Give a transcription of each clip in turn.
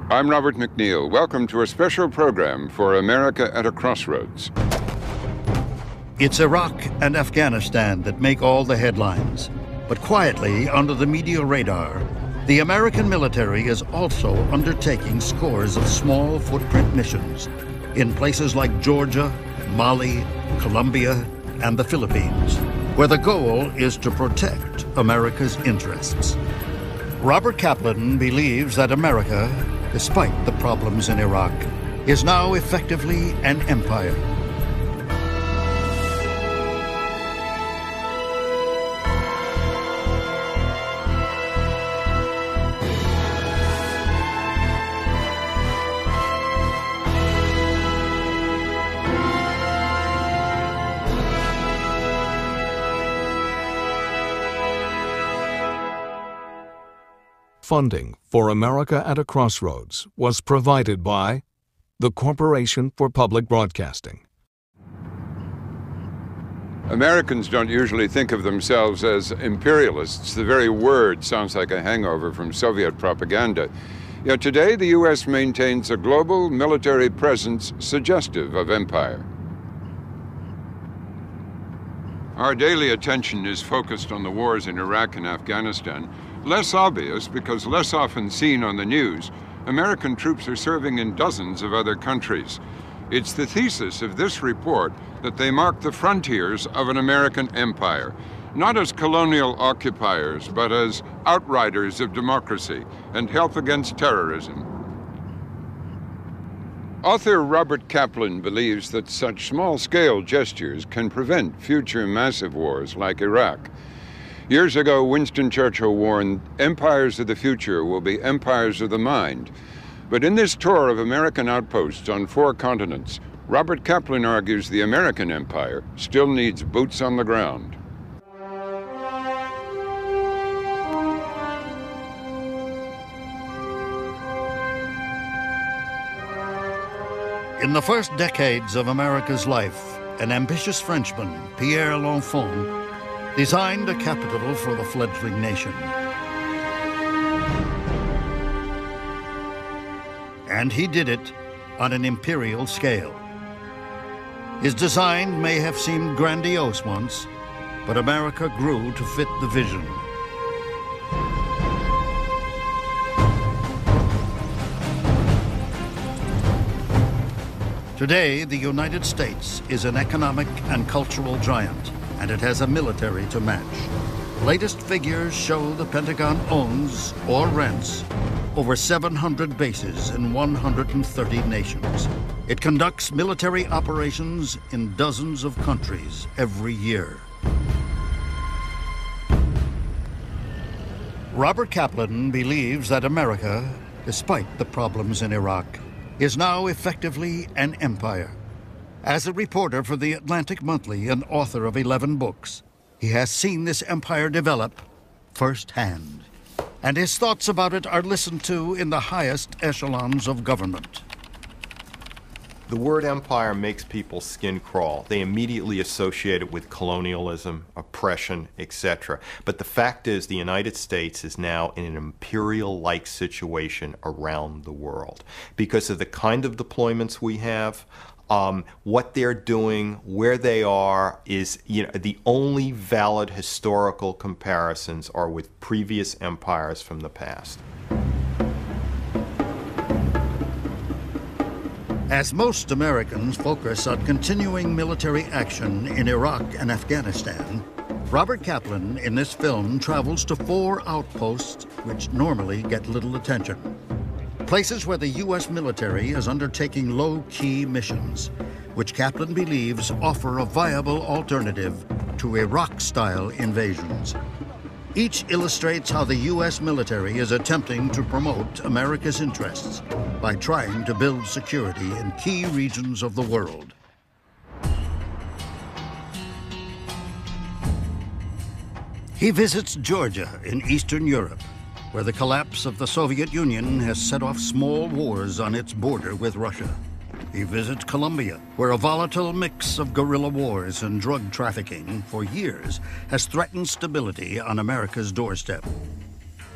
I'm Robert McNeil. Welcome to a special program for America at a Crossroads. It's Iraq and Afghanistan that make all the headlines. But quietly, under the media radar, the American military is also undertaking scores of small footprint missions in places like Georgia, Mali, Colombia, and the Philippines, where the goal is to protect America's interests. Robert Kaplan believes that America, despite the problems in Iraq, is now effectively an empire. Funding for America at a Crossroads was provided by the Corporation for Public Broadcasting. Americans don't usually think of themselves as imperialists. The very word sounds like a hangover from Soviet propaganda. Yet today, the U.S. maintains a global military presence suggestive of empire. Our daily attention is focused on the wars in Iraq and Afghanistan. Less obvious, because less often seen on the news, American troops are serving in dozens of other countries. It's the thesis of this report that they mark the frontiers of an American empire, not as colonial occupiers, but as outriders of democracy and help against terrorism. Author Robert Kaplan believes that such small-scale gestures can prevent future massive wars like Iraq. Years ago, Winston Churchill warned, empires of the future will be empires of the mind. But in this tour of American outposts on 4 continents, Robert Kaplan argues the American empire still needs boots on the ground. In the first decades of America's life, an ambitious Frenchman, Pierre L'Enfant, designed a capital for the fledgling nation. And he did it on an imperial scale. His design may have seemed grandiose once, but America grew to fit the vision. Today, the United States is an economic and cultural giant, and it has a military to match. Latest figures show the Pentagon owns or rents over 700 bases in 130 nations. It conducts military operations in dozens of countries every year. Robert Kaplan believes that America, despite the problems in Iraq, is now effectively an empire. As a reporter for the Atlantic Monthly and author of 11 books, he has seen this empire develop firsthand. And his thoughts about it are listened to in the highest echelons of government. The word empire makes people's skin crawl. They immediately associate it with colonialism, oppression, etc. But the fact is, the United States is now in an imperial-like situation around the world because of the kind of deployments we have. What they're doing, where they are, is, the only valid historical comparisons are with previous empires from the past. As most Americans focus on continuing military action in Iraq and Afghanistan, Robert Kaplan in this film travels to 4 outposts which normally get little attention. Places where the U.S. military is undertaking low-key missions, which Kaplan believes offer a viable alternative to Iraq-style invasions. Each illustrates how the U.S. military is attempting to promote America's interests by trying to build security in key regions of the world. He visits Georgia in Eastern Europe, where the collapse of the Soviet Union has set off small wars on its border with Russia. He visits Colombia, where a volatile mix of guerrilla wars and drug trafficking for years has threatened stability on America's doorstep.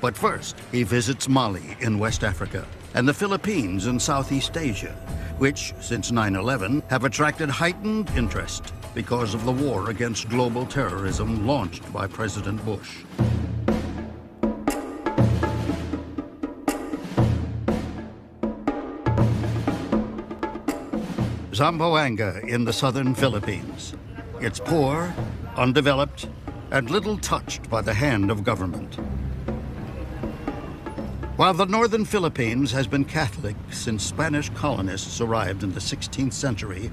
But first, he visits Mali in West Africa and the Philippines in Southeast Asia, which, since 9/11, have attracted heightened interest because of the war against global terrorism launched by President Bush. Zamboanga in the southern Philippines. It's poor, undeveloped, and little touched by the hand of government. While the northern Philippines has been Catholic since Spanish colonists arrived in the 16th century,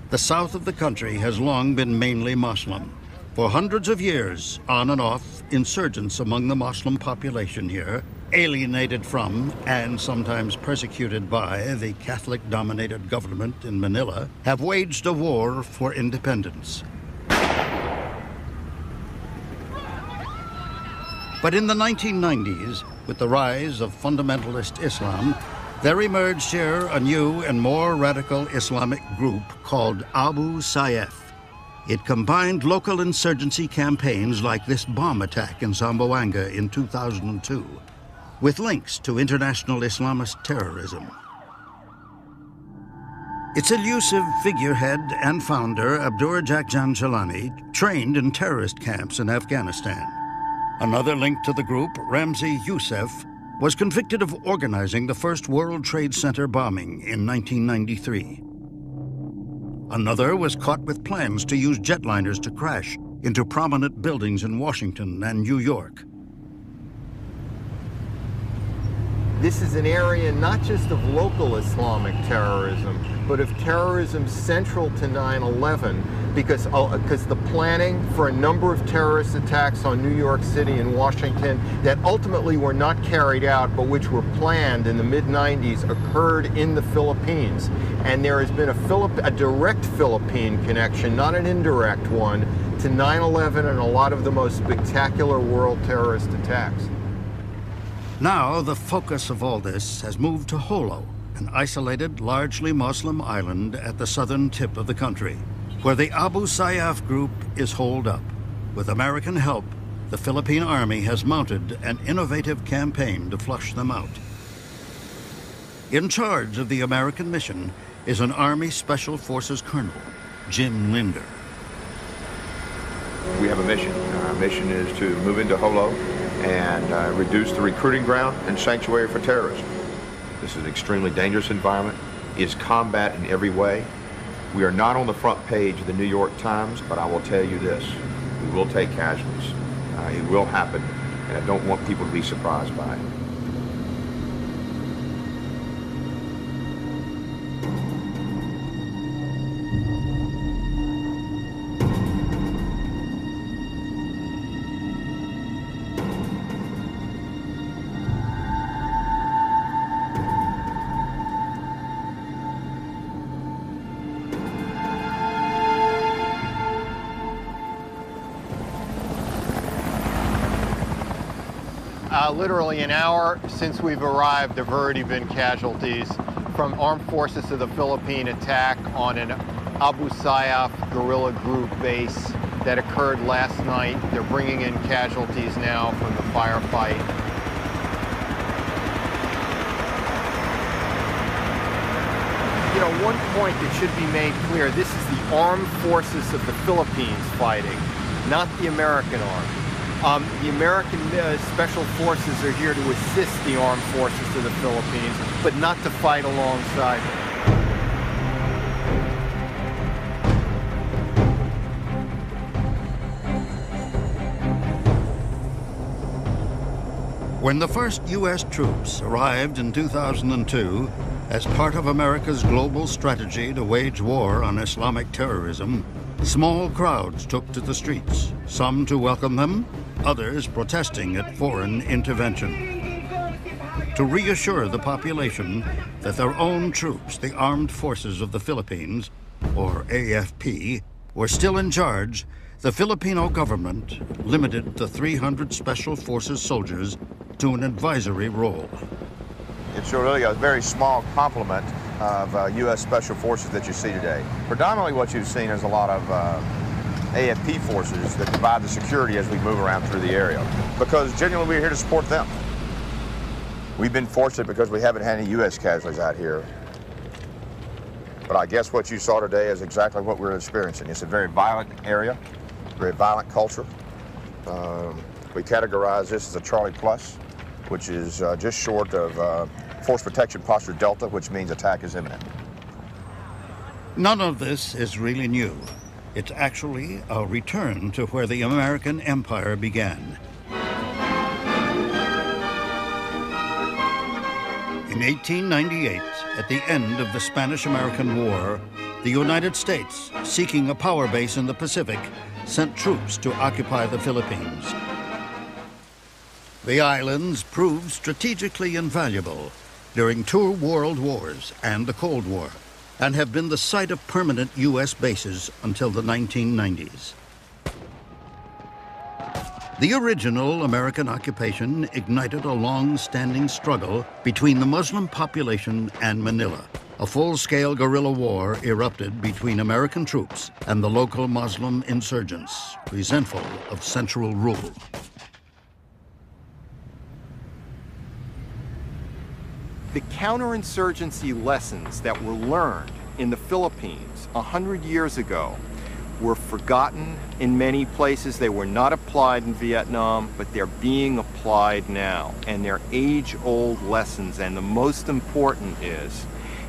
the south of the country has long been mainly Muslim. For hundreds of years, on and off, insurgents among the Muslim population here, alienated from and sometimes persecuted by the Catholic-dominated government in Manila, have waged a war for independence. But in the 1990s, with the rise of fundamentalist Islam, there emerged here a new and more radical Islamic group called Abu Sayyaf. It combined local insurgency campaigns like this bomb attack in Zamboanga in 2002 with links to international Islamist terrorism. Its elusive figurehead and founder, Abdurrajak Janjalani, trained in terrorist camps in Afghanistan. Another link to the group, Ramzi Youssef, was convicted of organizing the first World Trade Center bombing in 1993. Another was caught with plans to use jetliners to crash into prominent buildings in Washington and New York. This is an area not just of local Islamic terrorism, but of terrorism central to 9/11, because the planning for a number of terrorist attacks on New York City and Washington that ultimately were not carried out, but which were planned in the mid-90s, occurred in the Philippines. And there has been a direct Philippine connection, not an indirect one, to 9/11 and a lot of the most spectacular world terrorist attacks. Now, the focus of all this has moved to Jolo, an isolated, largely Muslim island at the southern tip of the country, where the Abu Sayyaf group is holed up. With American help, the Philippine Army has mounted an innovative campaign to flush them out. In charge of the American mission is an Army Special Forces Colonel, Jim Linder. We have a mission. Our mission is to move into Jolo and reduce the recruiting ground and sanctuary for terrorism. This is an extremely dangerous environment. It's combat in every way. We are not on the front page of the New York Times, but I will tell you this, we will take casualties. It will happen, and I don't want people to be surprised by it. Literally an hour since we've arrived, there have already been casualties from armed forces of the Philippine attack on an Abu Sayyaf guerrilla group base that occurred last night. They're bringing in casualties now from the firefight. You know, one point that should be made clear, this is the armed forces of the Philippines fighting, not the American army. The American Special Forces are here to assist the armed forces of the Philippines, but not to fight alongside them. When the first U.S. troops arrived in 2002 as part of America's global strategy to wage war on Islamic terrorism, small crowds took to the streets, some to welcome them, others protesting at foreign intervention. To reassure the population that their own troops, the Armed Forces of the Philippines, or AFP, were still in charge, the Filipino government limited the 300 Special Forces soldiers to an advisory role. It's really a very small complement of U.S. Special Forces that you see today. Predominantly what you've seen is a lot of AFP forces that provide the security as we move around through the area, because genuinely we're here to support them. We've been fortunate because we haven't had any U.S. casualties out here. But I guess what you saw today is exactly what we're experiencing. It's a very violent area, very violent culture. We categorize this as a Charlie Plus, which is just short of Force Protection Posture Delta, which means attack is imminent. None of this is really new. It's actually a return to where the American empire began. In 1898, at the end of the Spanish-American War, the United States, seeking a power base in the Pacific, sent troops to occupy the Philippines. The islands proved strategically invaluable during 2 world wars and the Cold War, and have been the site of permanent U.S. bases until the 1990s. The original American occupation ignited a long-standing struggle between the Muslim population and Manila. A full-scale guerrilla war erupted between American troops and the local Muslim insurgents, resentful of central rule. The counterinsurgency lessons that were learned in the Philippines 100 years ago were forgotten in many places. They were not applied in Vietnam, but they're being applied now. And they're age-old lessons, and the most important is,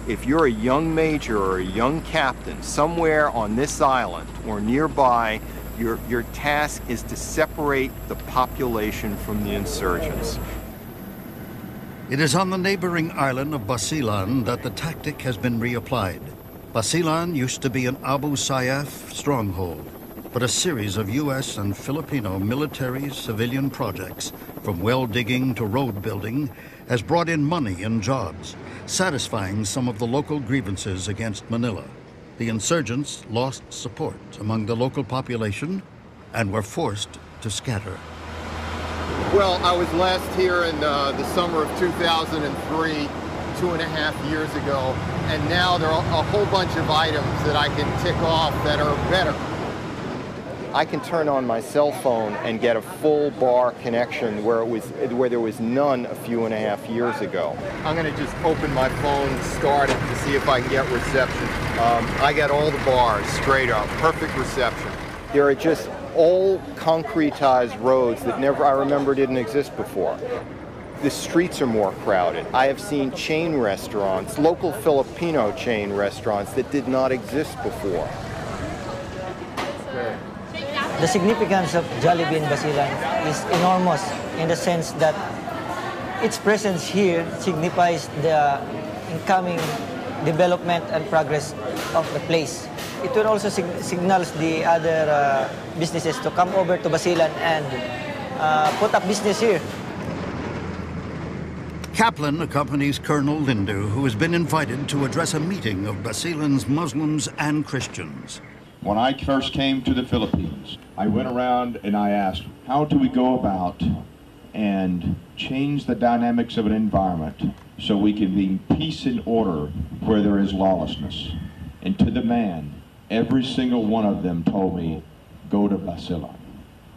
if you're a young major or a young captain somewhere on this island or nearby, your task is to separate the population from the insurgents. It is on the neighboring island of Basilan that the tactic has been reapplied. Basilan used to be an Abu Sayyaf stronghold, but a series of U.S. and Filipino military civilian projects, from well digging to road building, has brought in money and jobs, satisfying some of the local grievances against Manila. The insurgents lost support among the local population and were forced to scatter. Well, I was last here in the summer of 2003, 2.5 years ago, and now there are a whole bunch of items that I can tick off that are better. I can turn on my cell phone and get a full bar connection where there was none a few and a half years ago. I'm going to just open my phone and start it to see if I can get reception. I got all the bars straight up, perfect reception. There are just all concretized roads that I remember didn't exist before. The streets are more crowded. I have seen chain restaurants, local Filipino chain restaurants that did not exist before. The significance of Jollibee in Basilan is enormous in the sense that its presence here signifies the incoming development and progress of the place. It will also signals the other businesses to come over to Basilan and put up business here. Kaplan accompanies Colonel Lindu, who has been invited to address a meeting of Basilan's Muslims and Christians. When I first came to the Philippines, I went around and I asked, how do we go about and change the dynamics of an environment so we can be peace and order where there is lawlessness? And to the man, every single one of them told me, go to Basilan.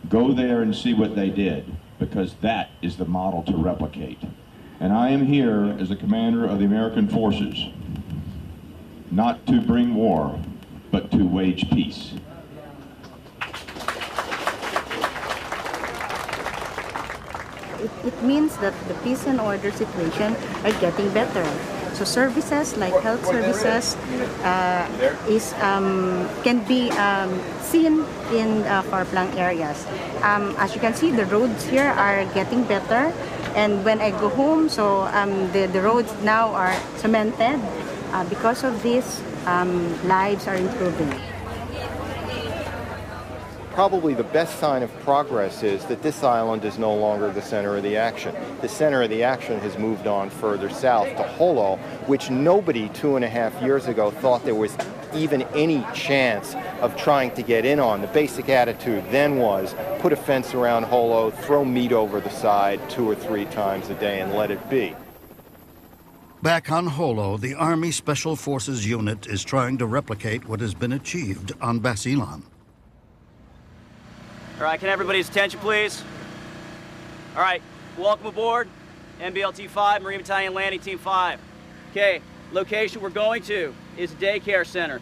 Go there and see what they did, because that is the model to replicate. And I am here as the commander of the American forces, not to bring war, but to wage peace. It means that the peace and order situation are getting better. So services like health services can be seen in far-flung areas. As you can see, the roads here are getting better. And when I go home, so the roads now are cemented. Because of this, lives are improving. Probably the best sign of progress is that this island is no longer the center of the action. The center of the action has moved on further south to Jolo, which nobody 2.5 years ago thought there was even any chance of trying to get in on. The basic attitude then was put a fence around Jolo, throw meat over the side 2 or 3 times a day and let it be. Back on Jolo, the Army Special Forces unit is trying to replicate what has been achieved on Basilan. All right, can everybody's attention, please? All right, welcome aboard. MBLT-5, Marine Battalion Landing Team 5. Okay, location we're going to is a daycare center.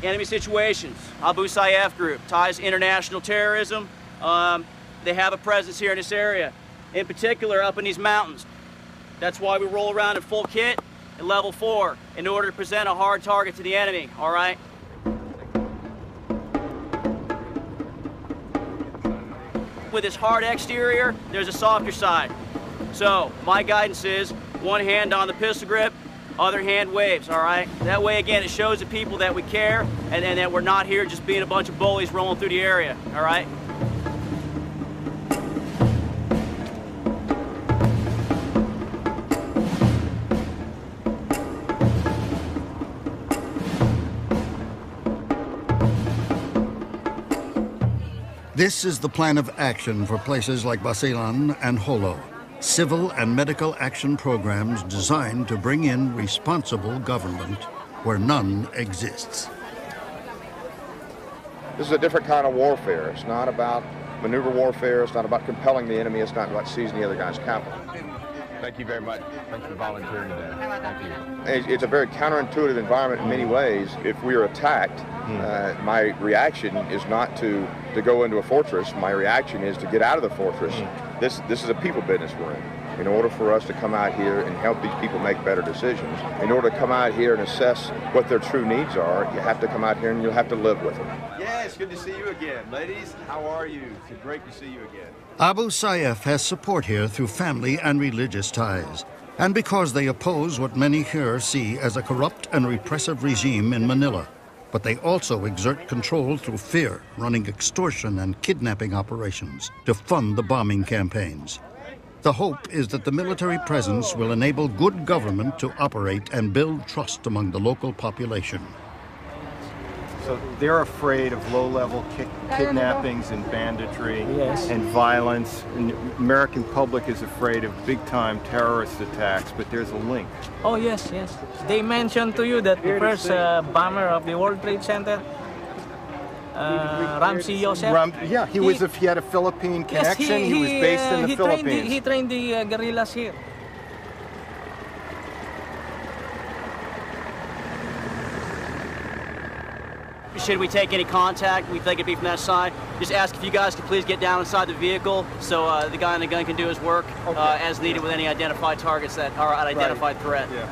Enemy situations, Abu Sayyaf group, ties to international terrorism. They have a presence here in this area, in particular up in these mountains. That's why we roll around in full kit at level 4 in order to present a hard target to the enemy, all right? With this hard exterior, there's a softer side. So my guidance is one hand on the pistol grip, other hand waves, all right? That way, again, it shows the people that we care and that we're not here just being a bunch of bullies rolling through the area, all right? This is the plan of action for places like Basilan and Jolo, civil and medical action programs designed to bring in responsible government where none exists. This is a different kind of warfare. It's not about maneuver warfare. It's not about compelling the enemy. It's not about seizing the other guy's capital. Thank you very much. Thanks for volunteering today. Thank you. It's a very counterintuitive environment in many ways. If we are attacked, my reaction is not to go into a fortress. My reaction is to get out of the fortress. This is a people business we're in. In order for us to come out here and help these people make better decisions, in order to come out here and assess what their true needs are, you have to come out here and you'll have to live with them. Yeah, it's good to see you again. Ladies, how are you? It's great to see you again. Abu Sayyaf has support here through family and religious ties, and because they oppose what many here see as a corrupt and repressive regime in Manila. But they also exert control through fear, running extortion and kidnapping operations to fund the bombing campaigns. The hope is that the military presence will enable good government to operate and build trust among the local population. So they're afraid of low-level kidnappings and banditry and violence. And the American public is afraid of big-time terrorist attacks, but there's a link. Oh, yes, yes. They mentioned to you that the first bomber of the World Trade Center, Ramzi Youssef. Yeah, he had a Philippine connection. Yes, he was based in the Philippines. He trained the guerrillas here. Should we take any contact, we think it'd be from that side. Just ask if you guys could please get down inside the vehicle so the guy on the gun can do his work as needed with any identified targets that are an identified threat. Yeah.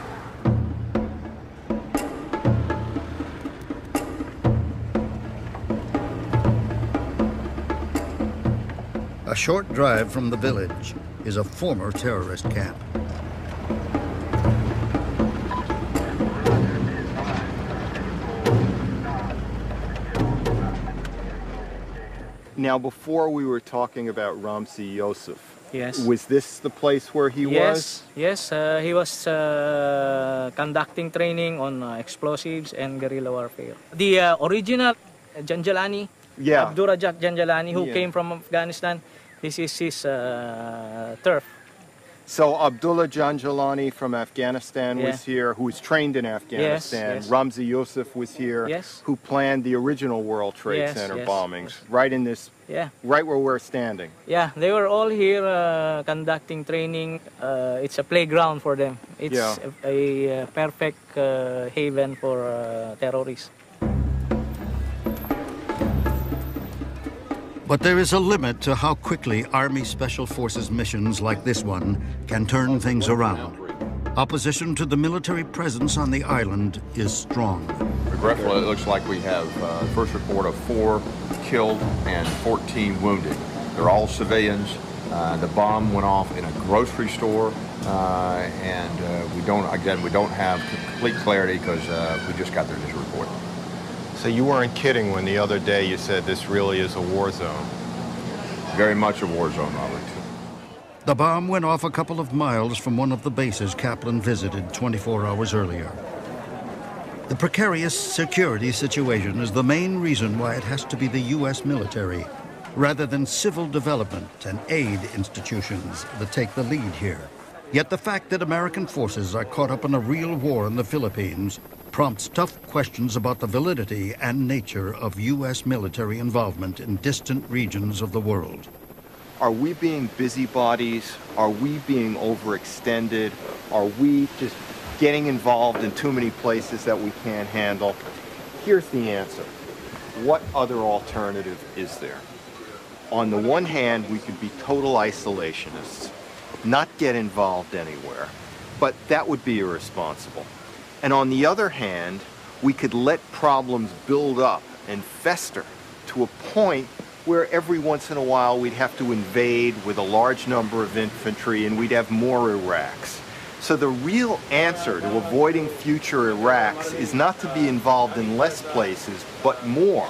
A short drive from the village is a former terrorist camp. Now, before we were talking about Ramzi Youssef. Yes. Was this the place where he was? Yes, he was conducting training on explosives and guerrilla warfare. The original Janjalani, Abdurrajak Janjalani, who came from Afghanistan, this is his turf. So Abdullah Janjalani from Afghanistan was here, who was trained in Afghanistan. Yes. Ramzi Youssef was here, who planned the original World Trade Center bombings, right in this, right where we're standing. Yeah, they were all here conducting training. It's a playground for them. It's a perfect haven for terrorists. But there is a limit to how quickly Army Special Forces missions like this one can turn things around. Opposition to the military presence on the island is strong. Regretfully, it looks like we have first report of 4 killed and 14 wounded. They're all civilians. The bomb went off in a grocery store, and we don't have complete clarity because we just got their initial report. So you weren't kidding when the other day you said this really is a war zone. Very much a war zone, Robert. The bomb went off a couple of miles from one of the bases Kaplan visited 24 hours earlier. The precarious security situation is the main reason why it has to be the U.S. military, rather than civil development and aid institutions that take the lead here. Yet the fact that American forces are caught up in a real war in the Philippines prompts tough questions about the validity and nature of U.S. military involvement in distant regions of the world. Are we being busybodies? Are we being overextended? Are we just getting involved in too many places that we can't handle? Here's the answer. What other alternative is there? On the one hand, we could be total isolationists, not get involved anywhere, but that would be irresponsible. And on the other hand, we could let problems build up and fester to a point where every once in a while we'd have to invade with a large number of infantry and we'd have more Iraqs. So the real answer to avoiding future Iraqs is not to be involved in less places, but more.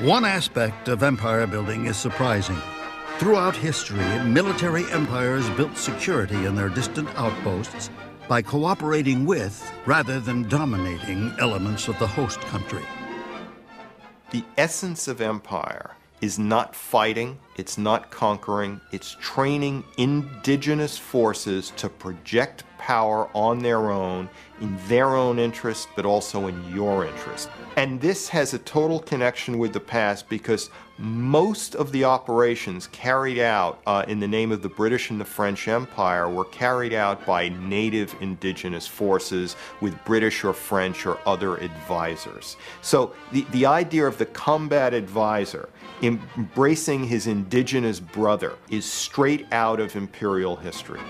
One aspect of empire building is surprising. Throughout history, military empires built security in their distant outposts by cooperating with, rather than dominating, elements of the host country. The essence of empire is not fighting, it's not conquering, it's training indigenous forces to project power on their own, in their own interest, but also in your interest. And this has a total connection with the past because most of the operations carried out in the name of the British and the French Empire were carried out by native indigenous forces with British or French or other advisors. So the idea of the combat advisor embracing his indigenous brother is straight out of imperial history.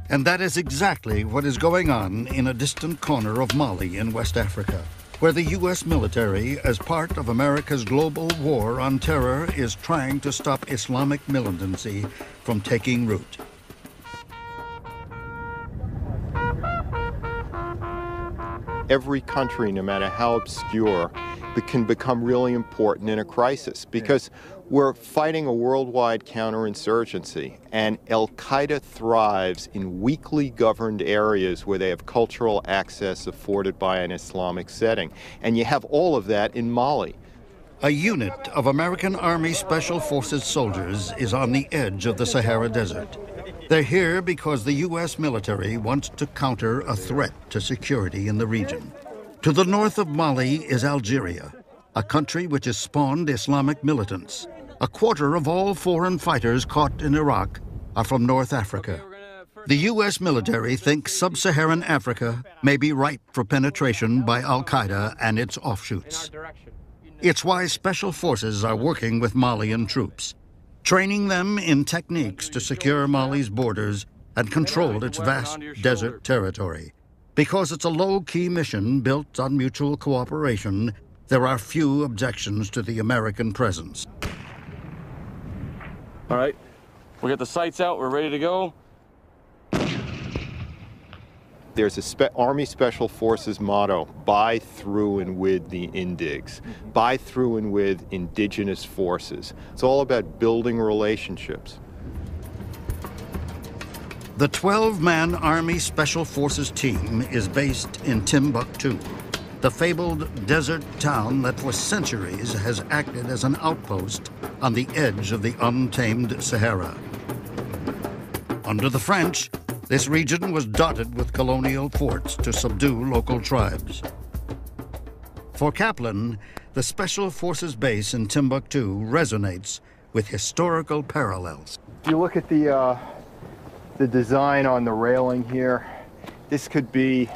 And that is exactly what is going on in a distant corner of Mali in West Africa, where the U.S. military, as part of America's global war on terror, is trying to stop Islamic militancy from taking root. Every country, no matter how obscure, can become really important in a crisis because we're fighting a worldwide counterinsurgency, and Al-Qaeda thrives in weakly governed areas where they have cultural access afforded by an Islamic setting. And you have all of that in Mali. A unit of American Army Special Forces soldiers is on the edge of the Sahara Desert. They're here because the U.S. military wants to counter a threat to security in the region. To the north of Mali is Algeria, a country which has spawned Islamic militants. A quarter of all foreign fighters caught in Iraq are from North Africa. The U.S. military thinks sub-Saharan Africa may be ripe for penetration by Al-Qaeda and its offshoots. It's why special forces are working with Malian troops, training them in techniques to secure Mali's borders and control its vast desert territory. Because it's a low-key mission built on mutual cooperation, there are few objections to the American presence. All right, we got the sights out, we're ready to go. There's a Army Special Forces motto, by, through, and with the Indigs. By, through, and with indigenous forces. It's all about building relationships. The 12-man Army Special Forces team is based in Timbuktu, the fabled desert town that for centuries has acted as an outpost on the edge of the untamed Sahara. Under the French, this region was dotted with colonial forts to subdue local tribes. For Kaplan, the Special Forces base in Timbuktu resonates with historical parallels. If you look at the design on the railing here, this could be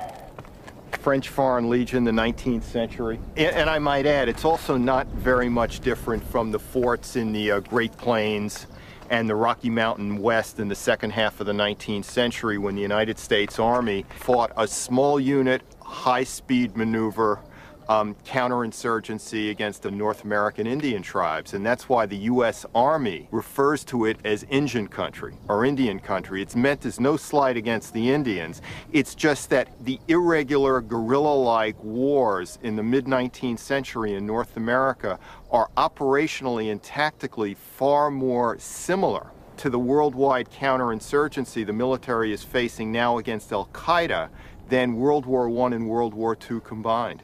French Foreign Legion, the 19th century. And I might add, it's also not very much different from the forts in the Great Plains and the Rocky Mountain West in the second half of the 19th century when the United States Army fought a small unit, high-speed maneuver, counterinsurgency against the North American Indian tribes. And that's why the U.S. Army refers to it as Indian country or Indian country. It's meant as no slight against the Indians. It's just that the irregular guerrilla-like wars in the mid-19th century in North America are operationally and tactically far more similar to the worldwide counterinsurgency the military is facing now against Al-Qaeda than World War I and World War II combined.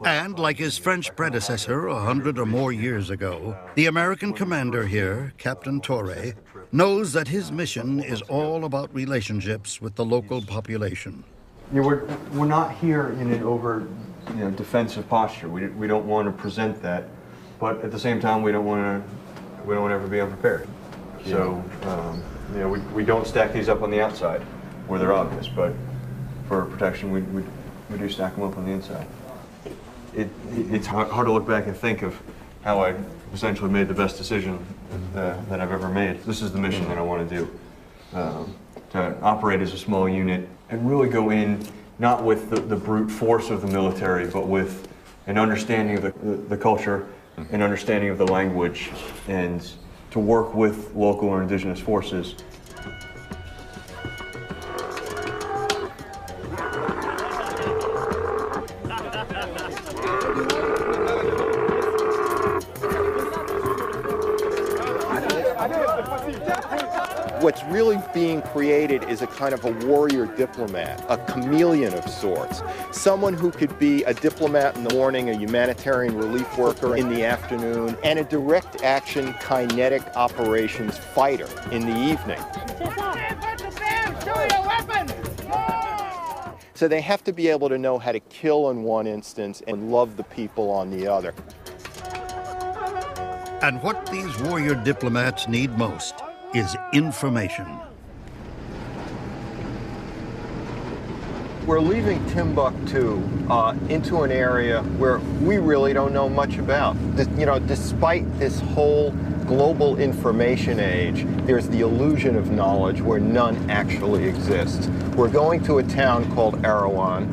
And like his French predecessor 100 or more years ago, the American commander here, Captain Torre, knows that his mission is all about relationships with the local population. We're not here in an over defensive posture. We don't want to present that, but at the same time we don't want to ever be unprepared. So we don't stack these up on the outside where they're obvious, but for protection we do stack them up on the inside. It's hard to look back and think of how I essentially made the best decision that I've ever made. This is the mission that I want to do, to operate as a small unit and really go in not with the brute force of the military, but with an understanding of the culture, an understanding of the language, and to work with local or indigenous forces. What's really being created is a kind of a warrior diplomat, a chameleon of sorts. Someone who could be a diplomat in the morning, a humanitarian relief worker in the afternoon, and a direct action kinetic operations fighter in the evening. So they have to be able to know how to kill in one instance and love the people on the other. And what these warrior diplomats need most is information. We're leaving Timbuktu into an area where we really don't know much about. Despite this whole global information age, there's the illusion of knowledge where none actually exists. We're going to a town called Erawan,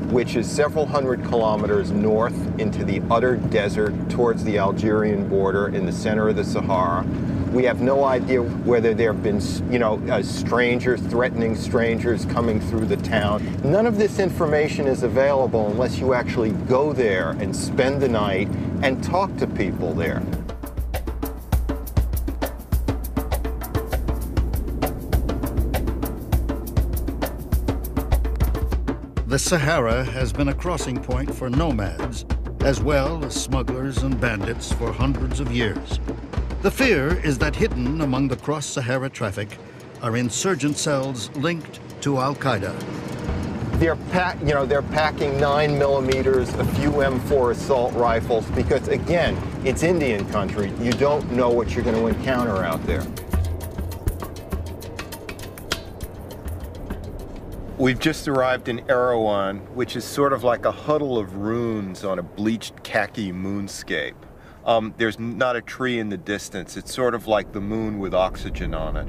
which is several hundred kilometers north into the utter desert towards the Algerian border in the center of the Sahara. We have no idea whether there have been, strangers, threatening strangers coming through the town. None of this information is available unless you actually go there and spend the night and talk to people there. The Sahara has been a crossing point for nomads, as well as smugglers and bandits for hundreds of years. The fear is that hidden among the cross-Sahara traffic are insurgent cells linked to Al-Qaeda. They're packing 9mm, a few M4 assault rifles, because again, it's Indian country. You don't know what you're going to encounter out there. We've just arrived in Erawan, which is sort of like a huddle of ruins on a bleached khaki moonscape. There's not a tree in the distance. It's sort of like the moon with oxygen on it.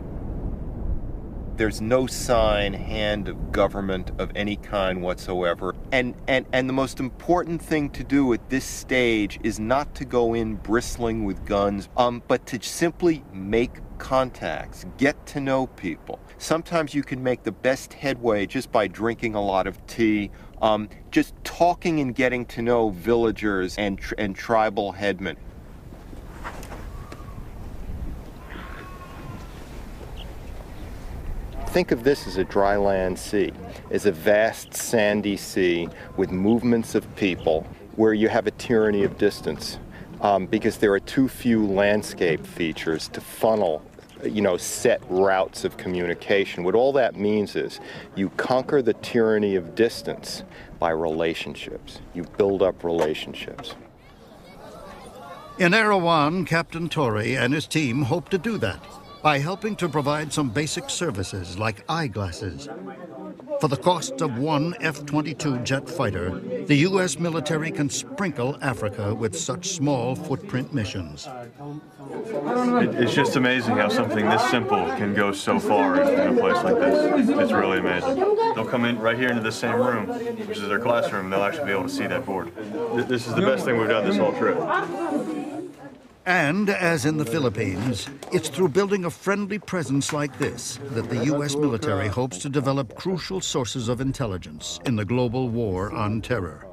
There's no hand of government of any kind whatsoever. And the most important thing to do at this stage is not to go in bristling with guns, but to simply make contacts, get to know people. Sometimes you can make the best headway just by drinking a lot of tea, just talking and getting to know villagers and tribal headmen. Think of this as a dry land sea, as a vast sandy sea with movements of people where you have a tyranny of distance, because there are too few landscape features to funnel set routes of communication. What all that means is you conquer the tyranny of distance by relationships. You build up relationships. In Erawan, Captain Torre and his team hope to do that by helping to provide some basic services like eyeglasses. For the cost of one F-22 jet fighter, the U.S. military can sprinkle Africa with such small footprint missions. It's just amazing how something this simple can go so far in a place like this. It's really amazing. They'll come in right here into the same room, which is their classroom, and they'll actually be able to see that board. This is the best thing we've done this whole trip. And, as in the Philippines, it's through building a friendly presence like this that the U.S. military hopes to develop crucial sources of intelligence in the global war on terror.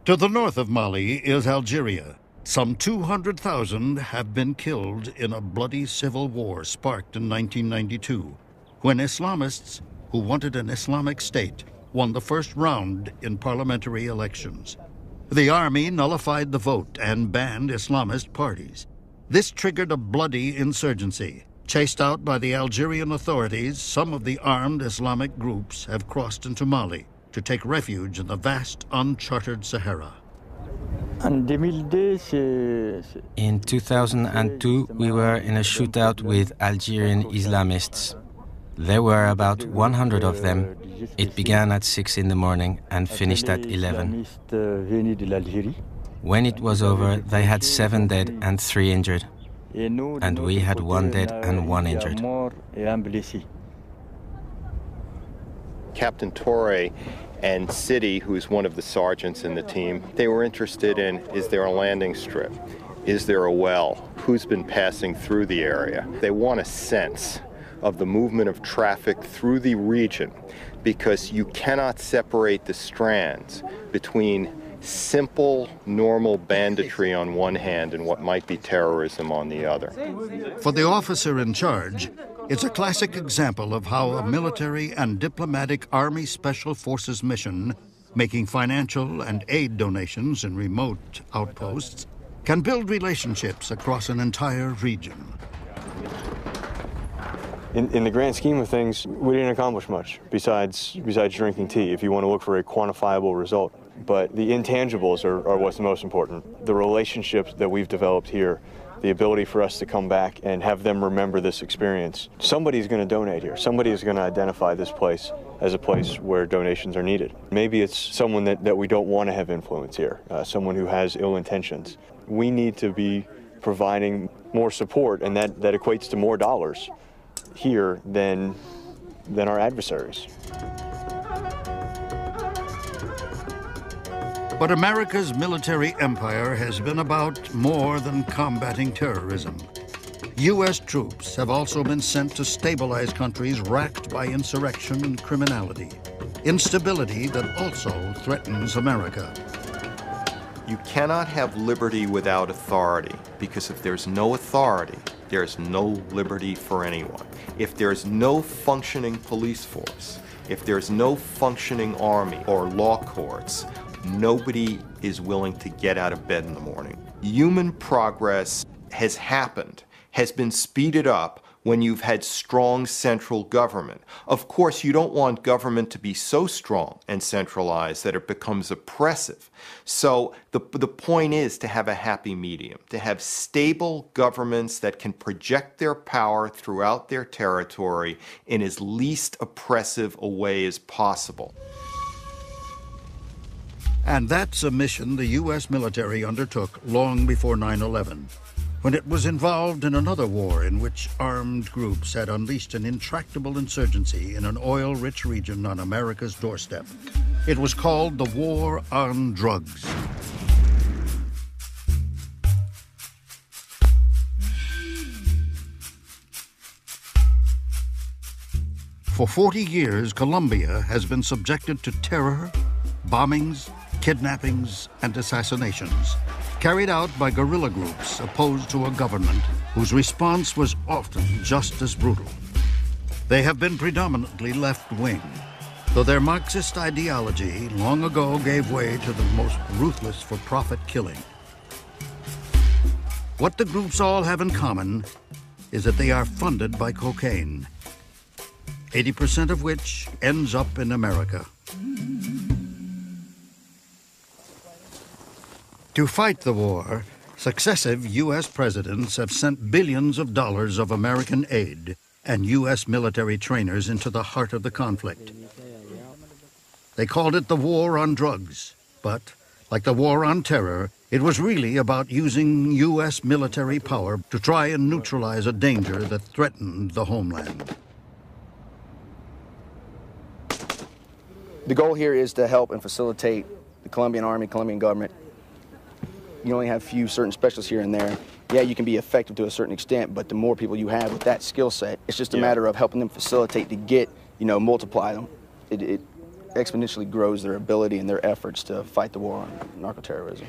To the north of Mali is Algeria. Some 200,000 have been killed in a bloody civil war sparked in 1992, when Islamists who wanted an Islamic state won the first round in parliamentary elections. The army nullified the vote and banned Islamist parties. This triggered a bloody insurgency. Chased out by the Algerian authorities, some of the armed Islamic groups have crossed into Mali to take refuge in the vast, uncharted Sahara. In 2002, we were in a shootout with Algerian Islamists. There were about 100 of them. It began at 6 in the morning and finished at 11. When it was over, they had 7 dead and 3 injured. And we had 1 dead and 1 injured. Captain Torre and City, who's one of the sergeants in the team, they were interested in, is there a landing strip? Is there a well? Who's been passing through the area? They want a sense of the movement of traffic through the region, because you cannot separate the strands between simple, normal banditry on one hand and what might be terrorism on the other. For the officer in charge, it's a classic example of how a military and diplomatic Army Special Forces mission, making financial and aid donations in remote outposts, can build relationships across an entire region. In the grand scheme of things, we didn't accomplish much besides drinking tea, if you want to look for a quantifiable result. But the intangibles are what's the most important. The relationships that we've developed here, the ability for us to come back and have them remember this experience. Somebody's going to donate here. Somebody is going to identify this place as a place where donations are needed. Maybe it's someone that we don't want to have influence here, someone who has ill intentions. We need to be providing more support, and that equates to more dollars here than our adversaries. But America's military empire has been about more than combating terrorism. U.S. troops have also been sent to stabilize countries racked by insurrection and criminality, instability that also threatens America. You cannot have liberty without authority, because if there's no authority, there's no liberty for anyone. If there's no functioning police force, if there's no functioning army or law courts, nobody is willing to get out of bed in the morning. Human progress has happened, has been speeded up when you've had strong central government. Of course, you don't want government to be so strong and centralized that it becomes oppressive. So the point is to have a happy medium, to have stable governments that can project their power throughout their territory in as least oppressive a way as possible. And that's a mission the U.S. military undertook long before 9/11, when it was involved in another war in which armed groups had unleashed an intractable insurgency in an oil-rich region on America's doorstep. It was called the War on Drugs. For 40 years, Colombia has been subjected to terror, bombings, kidnappings, and assassinations, carried out by guerrilla groups opposed to a government whose response was often just as brutal. They have been predominantly left-wing, though their Marxist ideology long ago gave way to the most ruthless for-profit killing. What the groups all have in common is that they are funded by cocaine, 80% of which ends up in America. To fight the war, successive U.S. presidents have sent billions of dollars of American aid and U.S. military trainers into the heart of the conflict. They called it the War on Drugs, but, like the War on Terror, it was really about using U.S. military power to try and neutralize a danger that threatened the homeland. The goal here is to help and facilitate the Colombian Army, Colombian government. You only have a few certain specialists here and there. Yeah, you can be effective to a certain extent, but the more people you have with that skill set, it's just a matter of helping them facilitate to get, multiply them. It exponentially grows their ability and their efforts to fight the war on narco-terrorism.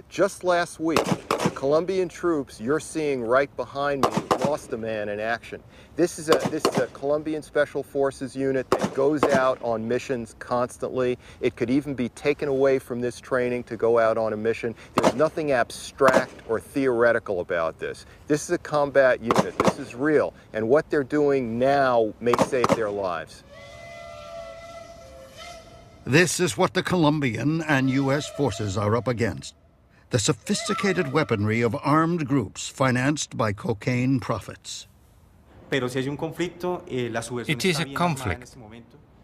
Just last week, the Colombian troops you're seeing right behind me lost a man in action. This is a Colombian Special Forces unit that goes out on missions constantly. It could even be taken away from this training to go out on a mission. There's nothing abstract or theoretical about this. This is a combat unit. This is real. And what they're doing now may save their lives. This is what the Colombian and U.S. forces are up against. The sophisticated weaponry of armed groups financed by cocaine profits. It is a conflict.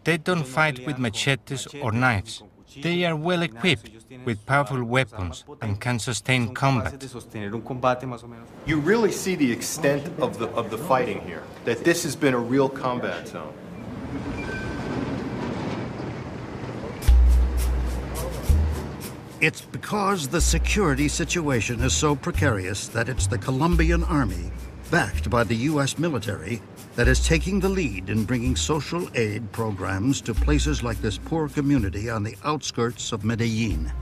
They don't fight with machetes or knives. They are well equipped with powerful weapons and can sustain combat. You really see the extent of the fighting here, that this has been a real combat zone. It's because the security situation is so precarious that it's the Colombian army, backed by the U.S. military, that is taking the lead in bringing social aid programs to places like this poor community on the outskirts of Medellin.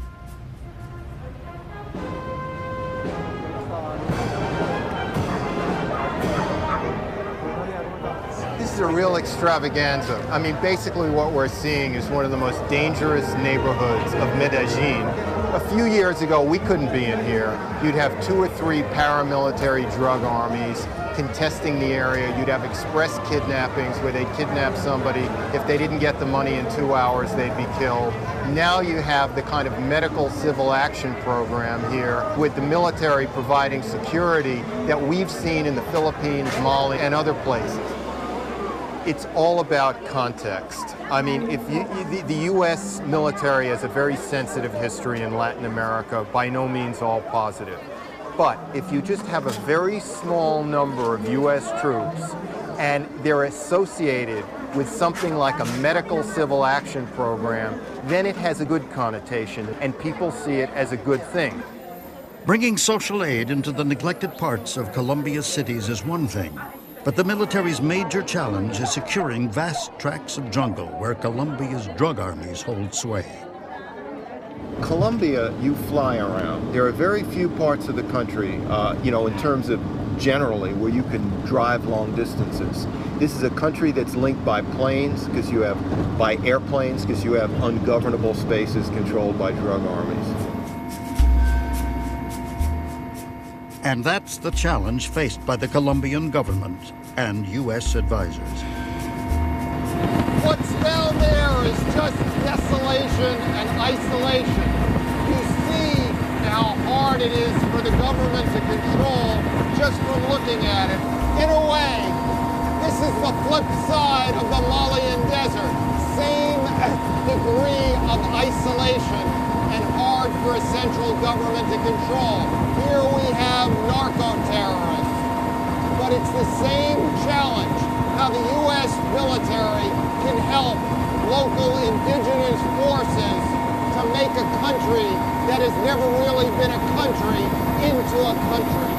This is a real extravaganza. I mean, basically what we're seeing is one of the most dangerous neighborhoods of Medellin. A few years ago, we couldn't be in here. You'd have 2 or 3 paramilitary drug armies contesting the area. You'd have express kidnappings where they'd kidnap somebody. If they didn't get the money in 2 hours, they'd be killed. Now you have the kind of medical civil action program here with the military providing security that we've seen in the Philippines, Mali, and other places. It's all about context. I mean, the U.S. military has a very sensitive history in Latin America, by no means all positive. But if you just have a very small number of U.S. troops and they're associated with something like a medical civil action program, then it has a good connotation and people see it as a good thing. Bringing social aid into the neglected parts of Colombia's cities is one thing. But the military's major challenge is securing vast tracts of jungle where Colombia's drug armies hold sway. Colombia, you fly around. There are very few parts of the country, in terms of generally, where you can drive long distances. This is a country that's linked by planes, by airplanes, because you have ungovernable spaces controlled by drug armies. And that's the challenge faced by the Colombian government and U.S. advisors. What's down there is just desolation and isolation. You see how hard it is for the government to control just from looking at it. In a way, this is the flip side of the Malian desert. Same degree of isolation and hard for a central government to control. Here we have narco-terrorists. But it's the same challenge, how the U.S. military can help local indigenous forces to make a country that has never really been a country into a country.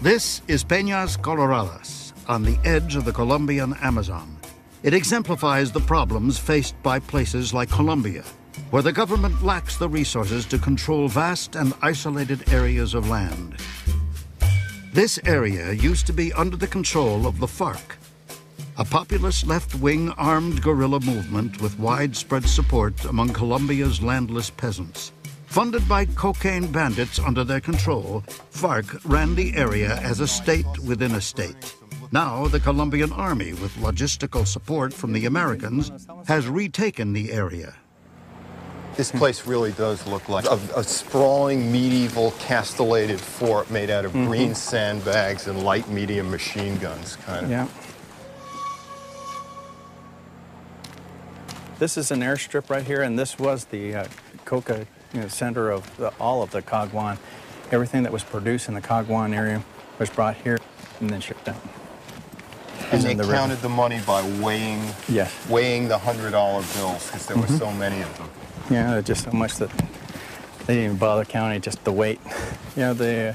This is Peñas Coloradas, on the edge of the Colombian Amazon. It exemplifies the problems faced by places like Colombia, where the government lacks the resources to control vast and isolated areas of land. This area used to be under the control of the FARC, a populist left-wing armed guerrilla movement with widespread support among Colombia's landless peasants. Funded by cocaine bandits under their control, FARC ran the area as a state within a state. Now, the Colombian army, with logistical support from the Americans, has retaken the area. This place really does look like a sprawling medieval castellated fort made out of green sandbags and light medium machine guns, kind of. Yeah. This is an airstrip right here, and this was the coca center of all of the Caguan. Everything that was produced in the Caguan area was brought here and then shipped out. And they counted the money by weighing the $100 bills, because there were so many of them. Yeah, just so much that they didn't even bother counting, just the weight. You know, the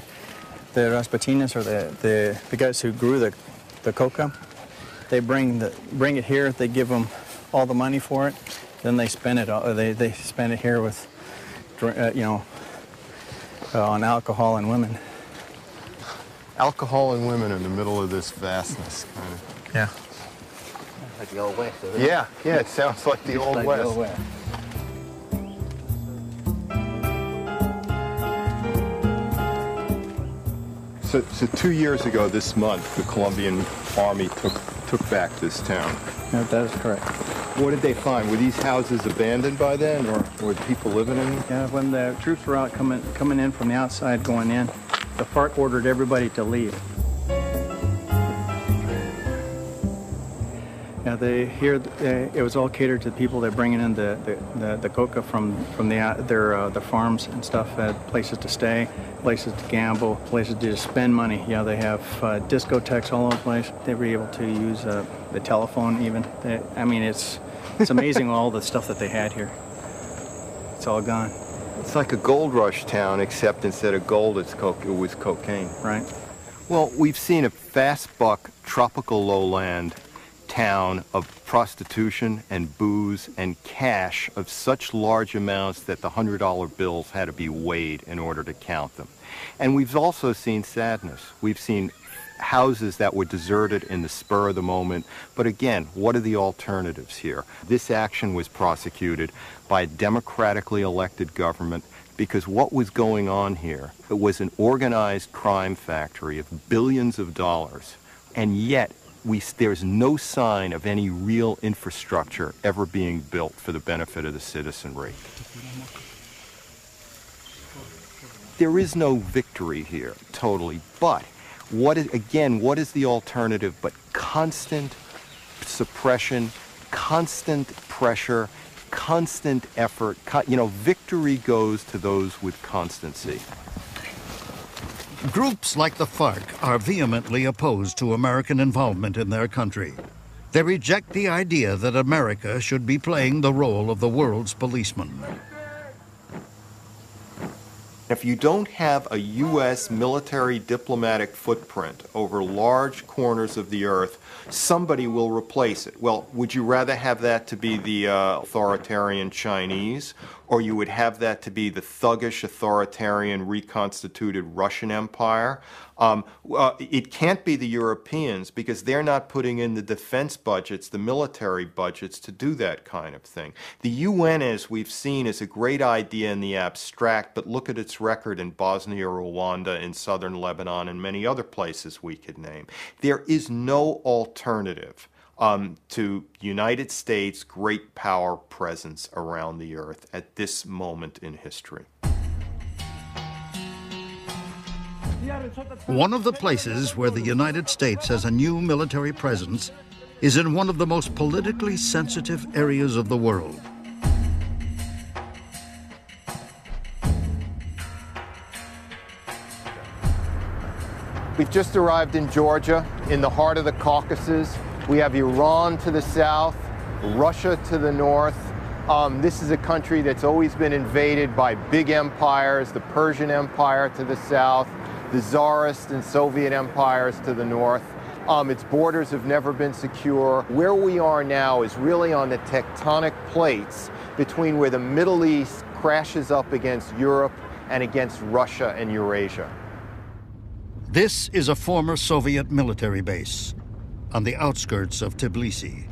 Raspatinas, or the guys who grew the coca, they bring it here. They give them all the money for it. Then they spend it. They spend it here with, on alcohol and women. Alcohol and women in the middle of this vastness, kind of. Yeah. Like the Old West, doesn't it? Yeah, it sounds like the Old West. The Old West. So 2 years ago this month, the Colombian Army took back this town. Yeah, that is correct. What did they find? Were these houses abandoned by then, or were people living in them? Yeah, when the troops were out coming in from the outside going in, the FARC ordered everybody to leave. Yeah, it was all catered to the people. They're bringing in the coca from their farms and stuff. Had places to stay, places to gamble, places to just spend money. Yeah, they have discotheques all over the place. They were able to use the telephone even. I mean, it's amazing all the stuff that they had here. It's all gone. It's like a gold rush town, except instead of gold, it was cocaine. Right. Well, we've seen a fast buck tropical lowland town of prostitution and booze and cash of such large amounts that the $100 bills had to be weighed in order to count them. And we've also seen sadness. We've seen houses that were deserted in the spur of the moment. But again, what are the alternatives here? This action was prosecuted by a democratically elected government because what was going on here, it was an organized crime factory of billions of dollars, and yet there's no sign of any real infrastructure ever being built for the benefit of the citizenry. There is no victory here, totally, but what is the alternative but constant suppression, constant pressure, constant effort? Victory goes to those with constancy. Groups like the FARC are vehemently opposed to American involvement in their country. They reject the idea that America should be playing the role of the world's policeman. If you don't have a U.S. military diplomatic footprint over large corners of the earth, somebody will replace it. Well, would you rather have that to be the authoritarian Chinese, or you would have that to be the thuggish, authoritarian, reconstituted Russian Empire? It can't be the Europeans because they're not putting in the defense budgets, the military budgets to do that kind of thing. The UN, as we've seen, is a great idea in the abstract, but look at its record in Bosnia, Rwanda, in southern Lebanon, and many other places we could name. There is no alternative to United States' great power presence around the earth at this moment in history. One of the places where the United States has a new military presence is in one of the most politically sensitive areas of the world. We've just arrived in Georgia, in the heart of the Caucasus. We have Iran to the south, Russia to the north. This is a country that's always been invaded by big empires, the Persian Empire to the south, the Tsarist and Soviet empires to the north. Its borders have never been secure. Where we are now is really on the tectonic plates between where the Middle East crashes up against Europe and against Russia and Eurasia. This is a former Soviet military base on the outskirts of Tbilisi.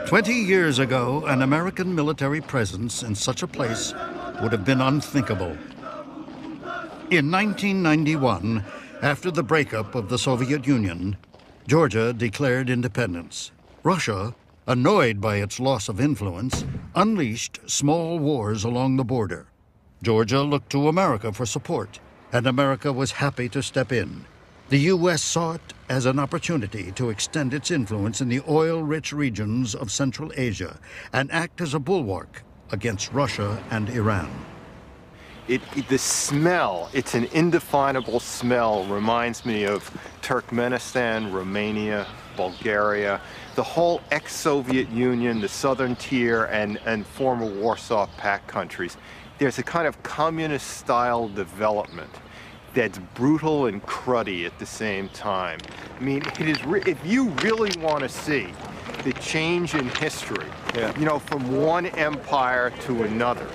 "20 years ago, an American military presence in such a place would have been unthinkable. In 1991, after the breakup of the Soviet Union, Georgia declared independence. Russia, annoyed by its loss of influence, unleashed small wars along the border. Georgia looked to America for support, and America was happy to step in. The U.S. saw it as an opportunity to extend its influence in the oil-rich regions of Central Asia and act as a bulwark against Russia and Iran. The smell, it's an indefinable smell, reminds me of Turkmenistan, Romania, Bulgaria, the whole ex-Soviet Union, the Southern Tier, and former Warsaw Pact countries. There's a kind of communist-style development that's brutal and cruddy at the same time. I mean, if you really want to see the change in history, from one empire to another,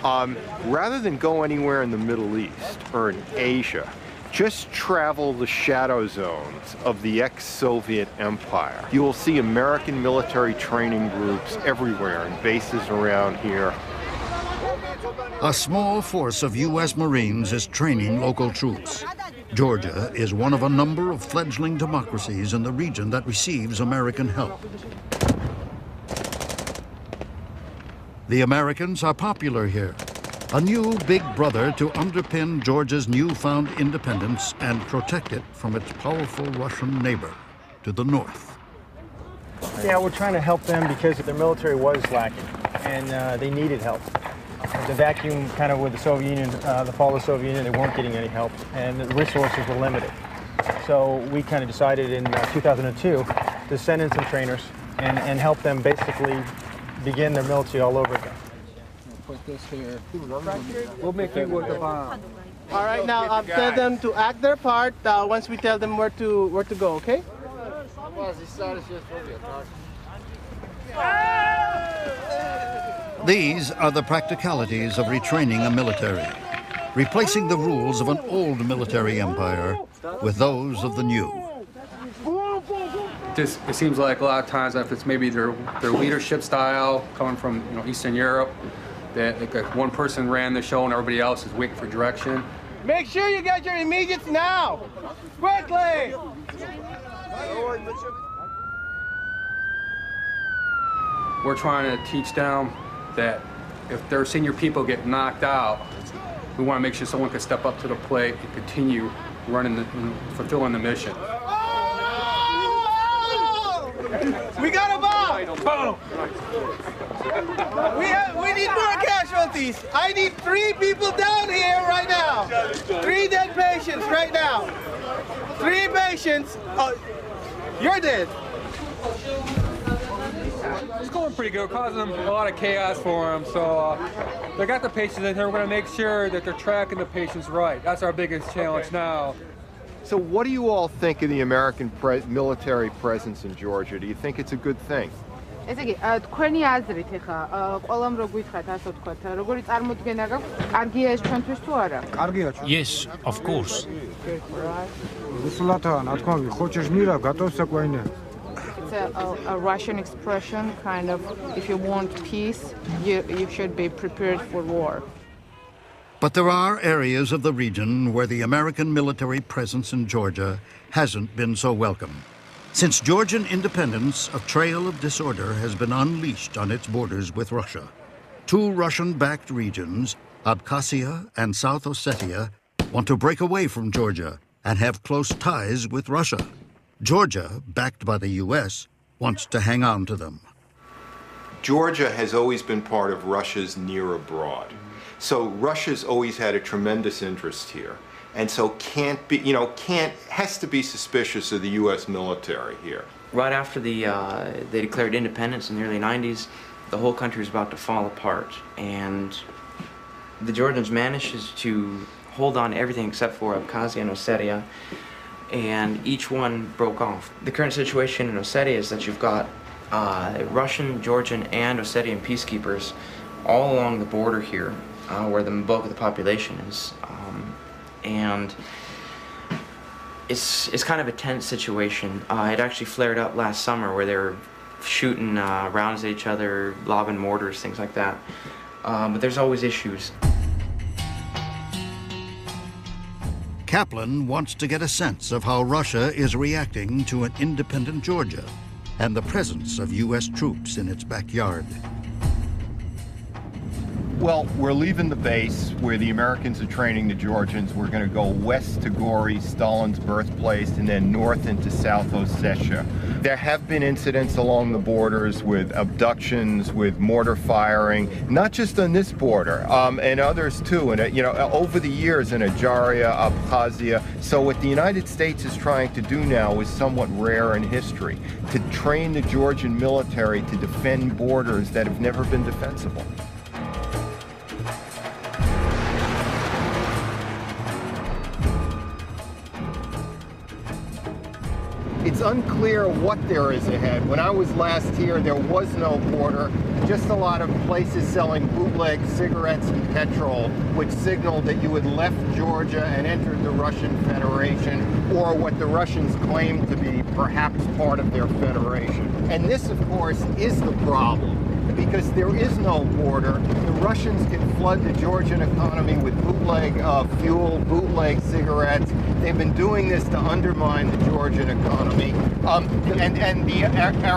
Rather than go anywhere in the Middle East or in Asia, just travel the shadow zones of the ex-Soviet empire. You will see American military training groups everywhere and bases around here. A small force of U.S. Marines is training local troops. Georgia is one of a number of fledgling democracies in the region that receives American help. The Americans are popular here, a new big brother to underpin Georgia's newfound independence and protect it from its powerful Russian neighbor to the north. Yeah, we're trying to help them because their military was lacking, and they needed help. The vacuum kind of with the Soviet Union, the fall of the Soviet Union, they weren't getting any help, and the resources were limited. So we kind of decided in 2002 to send in some trainers and help them basically begin their military all over again. Put this here. We'll make you with the bomb. All right, now tell them to act their part once we tell them where to go, okay? These are the practicalities of retraining a military, replacing the rules of an old military empire with those of the new. It seems like a lot of times if it's maybe their leadership style coming from Eastern Europe, that like one person ran the show and everybody else is waiting for direction. Make sure you get your immediates now, quickly. We're trying to teach them that if their senior people get knocked out, we want to make sure someone can step up to the plate and continue running fulfilling the mission. We got a bomb! We need more casualties. I need 3 people down here right now. 3 dead patients right now. 3 patients. Oh, you're dead. It's going pretty good. We're causing them a lot of chaos for them. So they got the patients in here. We're going to make sure that they're tracking the patients right. That's our biggest challenge now. So what do you all think of the American military presence in Georgia? Do you think it's a good thing? Yes, of course. It's a Russian expression, kind of, if you want peace, you should be prepared for war. But there are areas of the region where the American military presence in Georgia hasn't been so welcome. Since Georgian independence, a trail of disorder has been unleashed on its borders with Russia. 2 Russian-backed regions, Abkhazia and South Ossetia, want to break away from Georgia and have close ties with Russia. Georgia, backed by the U.S., wants to hang on to them. Georgia has always been part of Russia's near abroad. So Russia's always had a tremendous interest here. And so has to be suspicious of the U.S. military here. Right after they declared independence in the early 90s, the whole country was about to fall apart. And the Georgians managed to hold on to everything except for Abkhazia and Ossetia, and each one broke off. The current situation in Ossetia is that you've got Russian, Georgian, and Ossetian peacekeepers all along the border here, where the bulk of the population is. And it's kind of a tense situation. It actually flared up last summer where they were shooting rounds at each other, lobbing mortars, things like that. But there's always issues. Kaplan wants to get a sense of how Russia is reacting to an independent Georgia and the presence of U.S. troops in its backyard. Well, we're leaving the base where the Americans are training the Georgians. We're going to go west to Gori, Stalin's birthplace, and then north into South Ossetia. There have been incidents along the borders with abductions, with mortar firing, not just on this border, and others too, and over the years in Ajaria, Abkhazia. So what the United States is trying to do now is somewhat rare in history, to train the Georgian military to defend borders that have never been defensible. It's unclear what there is ahead. When I was last here, there was no border, just a lot of places selling bootleg cigarettes and petrol, which signaled that you had left Georgia and entered the Russian Federation, or what the Russians claimed to be perhaps part of their federation. And this, of course, is the problem, because there is no border. The Russians can flood the Georgian economy with bootleg fuel, bootleg cigarettes. They've been doing this to undermine the Georgian economy. Our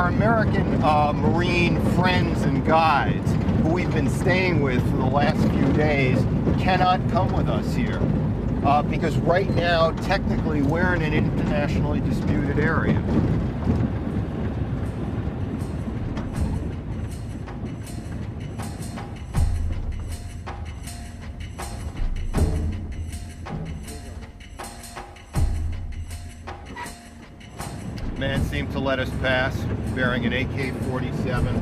American Marine friends and guides, who we've been staying with for the last few days, cannot come with us here. Because right now, technically, we're in an internationally disputed area. Man seemed to let us pass, bearing an AK-47.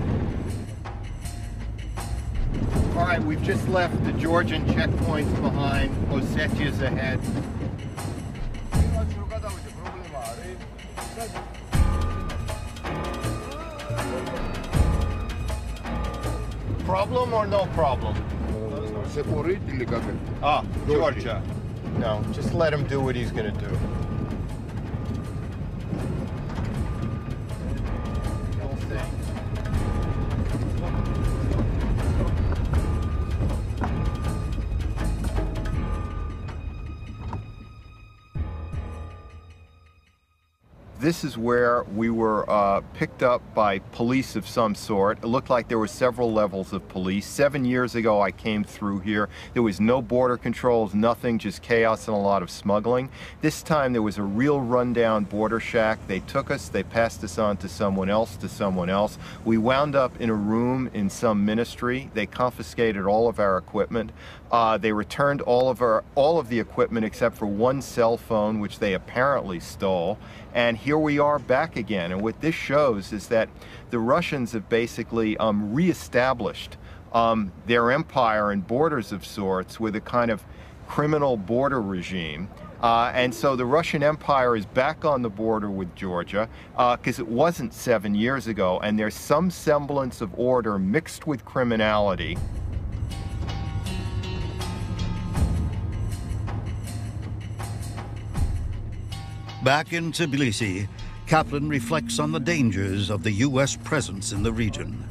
All right, we've just left the Georgian checkpoints behind. Ossetia's ahead. Problem or no problem? Ah, Georgia. No, just let him do what he's going to do. This is where we were picked up by police of some sort. It looked like there were several levels of police. 7 years ago I came through here. There was no border controls, nothing, just chaos and a lot of smuggling. This time there was a real rundown border shack. They took us, they passed us on to someone else, We wound up in a room in some ministry. They confiscated all of our equipment. They returned all of the equipment except for one cell phone, which they apparently stole. And here we are back again. And what this shows is that the Russians have basically reestablished their empire and borders of sorts with a kind of criminal border regime. And so the Russian Empire is back on the border with Georgia because it wasn't 7 years ago. And there's some semblance of order mixed with criminality. Back in Tbilisi, Kaplan reflects on the dangers of the U.S. presence in the region.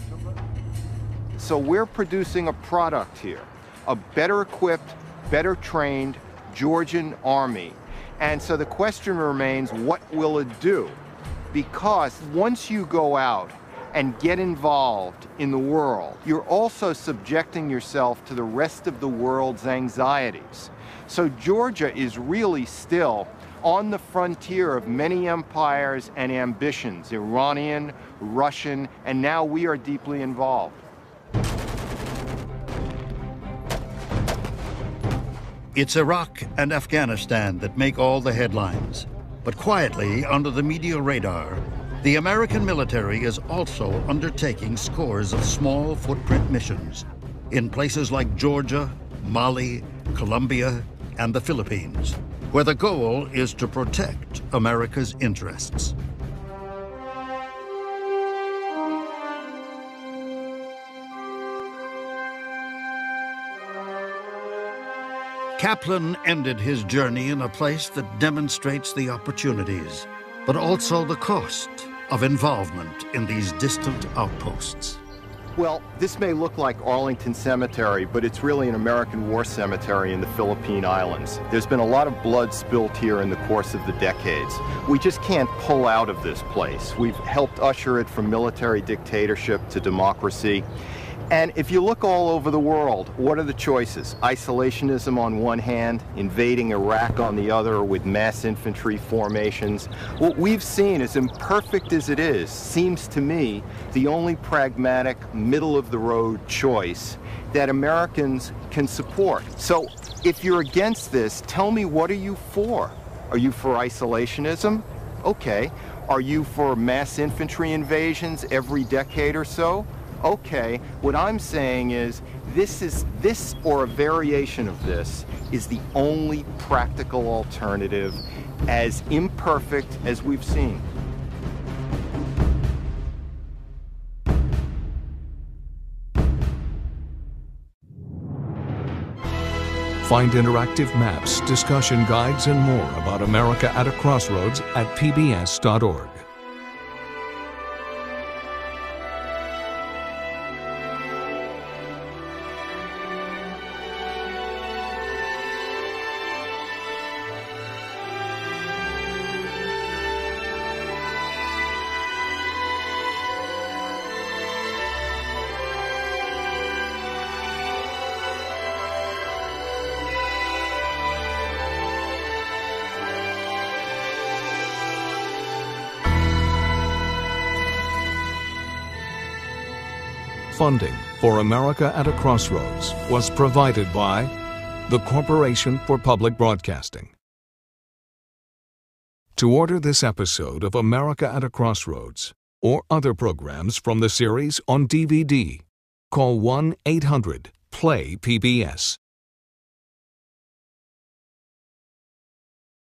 So we're producing a product here, a better equipped, better trained Georgian army. And so the question remains, what will it do? Because once you go out and get involved in the world, you're also subjecting yourself to the rest of the world's anxieties. So Georgia is really still on the frontier of many empires and ambitions, Iranian, Russian, and now we are deeply involved. It's Iraq and Afghanistan that make all the headlines. But quietly, under the media radar, the American military is also undertaking scores of small footprint missions in places like Georgia, Mali, Colombia, and the Philippines, where the goal is to protect America's interests. Kaplan ended his journey in a place that demonstrates the opportunities, but also the cost of involvement in these distant outposts. Well, this may look like Arlington Cemetery, but it's really an American war cemetery in the Philippine Islands. There's been a lot of blood spilt here in the course of the decades. We just can't pull out of this place. We've helped usher it from military dictatorship to democracy. And if you look all over the world, what are the choices? Isolationism on one hand, invading Iraq on the other with mass infantry formations. What we've seen, as imperfect as it is, seems to me the only pragmatic, middle-of-the-road choice that Americans can support. So if you're against this, tell me, what are you for? Are you for isolationism? Okay. Are you for mass infantry invasions every decade or so? Okay, what I'm saying is this or a variation of this is the only practical alternative, as imperfect as we've seen. Find interactive maps, discussion guides, and more about America at a Crossroads at pbs.org. Funding for America at a Crossroads was provided by the Corporation for Public Broadcasting. To order this episode of America at a Crossroads or other programs from the series on DVD, call 1-800-PLAY-PBS.